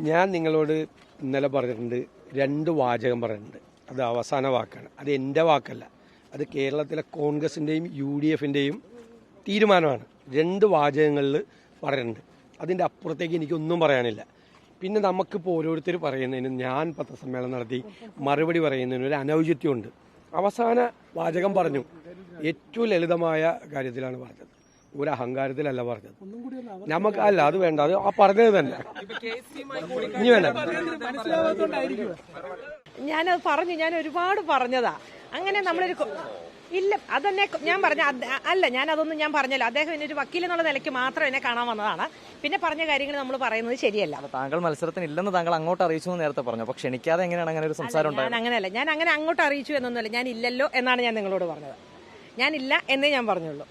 ഞാൻ നിങ്ങളോട് ഇന്നലെ പറഞ്ഞിട്ടുണ്ട്, 2 വാചകം പറഞ്ഞിട്ടുണ്ട്. അത് അവസാന വാക്കാണ്. അത് എൻ്റെ വാക്കല്ല, അത് കേരളത്തിലെ കോൺഗ്രസിൻ്റെയും UDF-ൻ്റെയും തീരുമാനമാണ്. 2 വാചകങ്ങളിൽ പറഞ്ഞിട്ടുണ്ട്. അതിൻ്റെ അപ്പുറത്തേക്ക് എനിക്കൊന്നും പറയാനില്ല. പിന്നെ നമുക്കിപ്പോൾ ഓരോരുത്തർ പറയുന്നതിനും ഞാൻ പത്രസമ്മേളനം നടത്തി മറുപടി പറയുന്നതിനും ഒരു അനൗചിത്യമുണ്ട്. അവസാന വാചകം പറഞ്ഞു, ഏറ്റവും ലളിതമായ കാര്യത്തിലാണ് പറഞ്ഞത്, ഒരു അഹങ്കാരത്തിലല്ല പറഞ്ഞത്. നമുക്ക് അല്ല, അത് വേണ്ട, അത് ആ പറഞ്ഞത് തന്നെ ഇനി വേണ്ട. ഞാനത് പറഞ്ഞു, ഞാൻ ഒരുപാട് പറഞ്ഞതാ. അങ്ങനെ നമ്മളൊരു ഇല്ല, അതെന്നെ ഞാൻ പറഞ്ഞ അല്ല, ഞാൻ അതൊന്നും ഞാൻ പറഞ്ഞല്ലോ. അദ്ദേഹം എന്നൊരു വക്കീൽ എന്നുള്ള നിലയ്ക്ക് മാത്രം എന്നെ കാണാൻ വന്നതാണ്. പിന്നെ പറഞ്ഞ കാര്യങ്ങൾ നമ്മൾ പറയുന്നത് ശരിയല്ല. താങ്കൾ മത്സരത്തിന് ഇല്ലെന്ന് താങ്കൾ അങ്ങോട്ട് അറിയിച്ചു എന്ന് നേരത്തെ പറഞ്ഞു. അപ്പോൾ ക്ഷണിക്കാതെ എങ്ങനെയാണ് അങ്ങനെ ഒരു സംസാരം? ഞാൻ അങ്ങനെയല്ല, ഞാൻ അങ്ങനെ അങ്ങോട്ട് അറിയിച്ചു എന്നൊന്നുമല്ല. ഞാൻ ഇല്ലല്ലോ എന്നാണ് ഞാൻ നിങ്ങളോട് പറഞ്ഞത്. ഞാനില്ല എന്നേ ഞാൻ പറഞ്ഞുള്ളൂ.